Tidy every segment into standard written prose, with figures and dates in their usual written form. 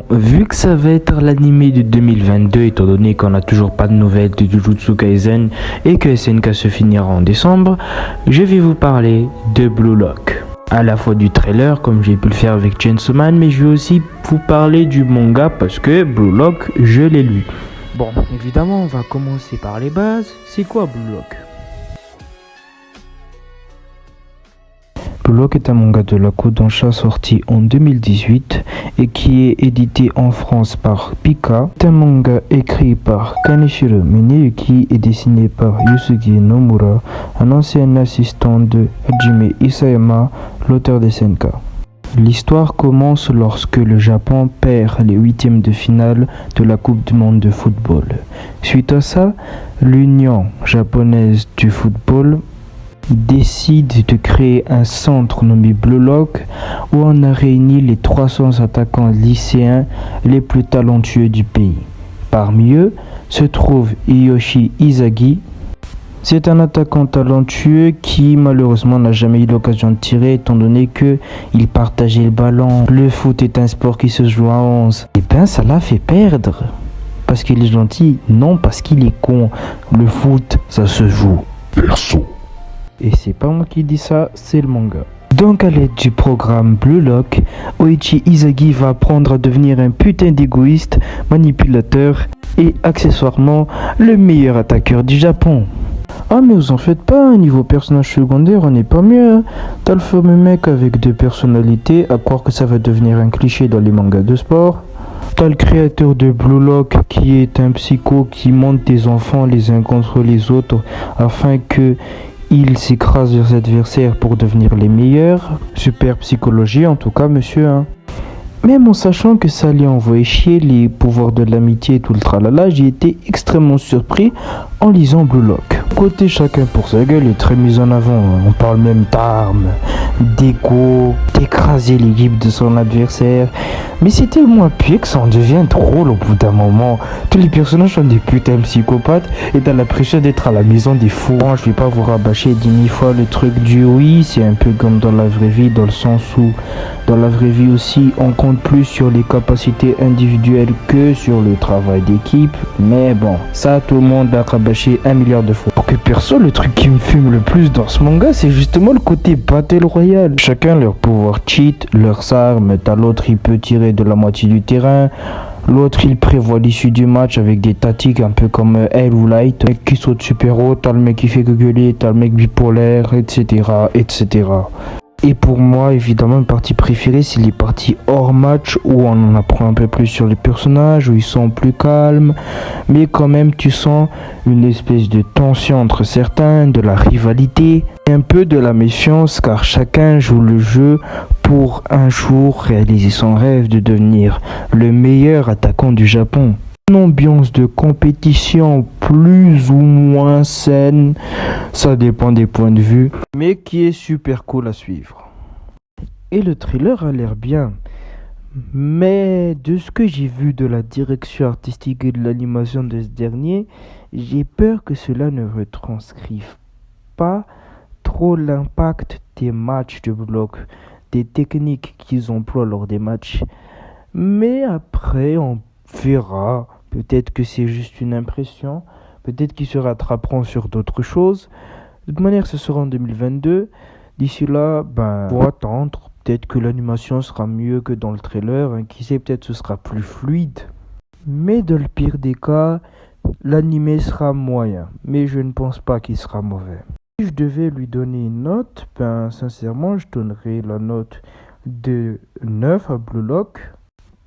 Bon, vu que ça va être l'animé de 2022, étant donné qu'on n'a toujours pas de nouvelles de Jujutsu Kaisen et que SNK se finira en décembre, je vais vous parler de Blue Lock. À la fois du trailer, comme j'ai pu le faire avec Chainsaw Man, mais je vais aussi vous parler du manga parce que Blue Lock, je l'ai lu. Bon, évidemment, on va commencer par les bases. C'est quoi Blue Lock ? Blue Lock est un manga de la Kodansha sorti en 2018 et qui est édité en France par Pika. C'est un manga écrit par Kaneshiro Mineyuki et dessiné par Yusugi Nomura, un ancien assistant de Hajime Isayama, l'auteur des SNK. L'histoire commence lorsque le Japon perd les huitièmes de finale de la Coupe du Monde de football. Suite à ça, l'Union japonaise du football décide de créer un centre nommé Blue Lock où on a réuni les 300 attaquants lycéens les plus talentueux du pays. Parmi eux se trouve Hiyoshi Izagi. C'est un attaquant talentueux qui malheureusement n'a jamais eu l'occasion de tirer étant donné que il partageait le ballon. Le foot est un sport qui se joue à 11. Et ben ça l'a fait perdre. Parce qu'il est gentil? Non, parce qu'il est con. Le foot, ça se joue perso. Et c'est pas moi qui dis ça, c'est le manga. Donc à l'aide du programme Blue Lock, Oichi Izagi va apprendre à devenir un putain d'égoïste, manipulateur et accessoirement le meilleur attaqueur du Japon. Ah mais vous en faites pas, niveau personnage secondaire on n'est pas mieux hein. T'as le fameux mec avec deux personnalités, à croire que ça va devenir un cliché dans les mangas de sport. T'as le créateur de Blue Lock qui est un psycho qui monte des enfants les uns contre les autres afin que ils s'écrasent leurs adversaires pour devenir les meilleurs. Super psychologie en tout cas monsieur hein. Même en sachant que ça allait envoyer chier les pouvoirs de l'amitié et tout le tralala, j'ai été extrêmement surpris en lisant Blue Lock. Côté chacun pour sa gueule est très mis en avant, on parle même d'armes, d'égo, d'écraser l'équipe de son adversaire. Mais c'est tellement appuyé que ça en devient drôle au bout d'un moment. Tous les personnages sont des putains de psychopathes et t'as l'impression d'être à la maison des fous. Bon, je vais pas vous rabâcher 10 000 fois le truc du oui, c'est un peu comme dans la vraie vie, dans le sens où dans la vraie vie aussi on compte plus sur les capacités individuelles que sur le travail d'équipe. Mais bon, ça tout le monde l'a rabâché 1 milliard de fois. Pour que perso, le truc qui me fume le plus dans ce manga, c'est justement le côté Battle Royale. Chacun leur pouvoir cheat, leurs armes, t'as l'autre il peut tirer de la moitié du terrain. L'autre il prévoit l'issue du match avec des tactiques un peu comme Hell ou Light. Le mec qui saute super haut, t'as le mec qui fait que gueuler, t'as le mec bipolaire, etc. etc. Et pour moi, évidemment, une partie préférée, c'est les parties hors match où on en apprend un peu plus sur les personnages, où ils sont plus calmes. Mais quand même, tu sens une espèce de tension entre certains, de la rivalité, et un peu de la méfiance, car chacun joue le jeu pour un jour réaliser son rêve de devenir le meilleur attaquant du Japon. Une ambiance de compétition plus ou moins saine, ça dépend des points de vue, mais qui est super cool à suivre. Et le thriller a l'air bien, mais de ce que j'ai vu de la direction artistique et de l'animation de ce dernier, j'ai peur que cela ne retranscrive pas trop l'impact des matchs de bloc, des techniques qu'ils emploient lors des matchs. Mais après, on verra. Peut-être que c'est juste une impression. Peut-être qu'ils se rattraperont sur d'autres choses. De toute manière, ce sera en 2022. D'ici là, faut attendre. Peut-être que l'animation sera mieux que dans le trailer. Qui sait, peut-être ce sera plus fluide. Mais dans le pire des cas, l'animé sera moyen. Mais je ne pense pas qu'il sera mauvais. Si je devais lui donner une note, sincèrement, je donnerais la note de 9 à Blue Lock.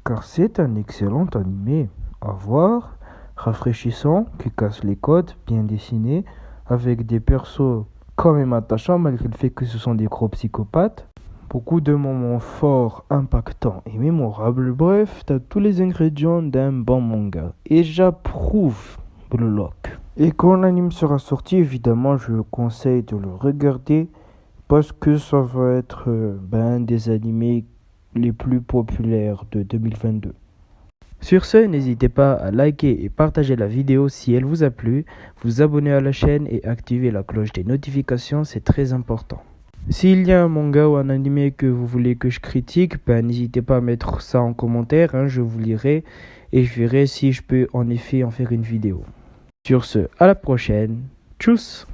Car c'est un excellent animé. À voir, rafraîchissant, qui casse les codes, bien dessiné, avec des persos quand même attachants malgré le fait que ce sont des gros psychopathes. Beaucoup de moments forts, impactants et mémorables. Bref, t'as tous les ingrédients d'un bon manga. Et j'approuve Blue Lock. Et quand l'anime sera sorti, évidemment, je conseille de le regarder parce que ça va être un des animés les plus populaires de 2022. Sur ce, n'hésitez pas à liker et partager la vidéo si elle vous a plu, vous abonner à la chaîne et activer la cloche des notifications, c'est très important. S'il y a un manga ou un animé que vous voulez que je critique, n'hésitez pas à mettre ça en commentaire, je vous lirai et je verrai si je peux en effet en faire une vidéo. Sur ce, à la prochaine. Tchuss!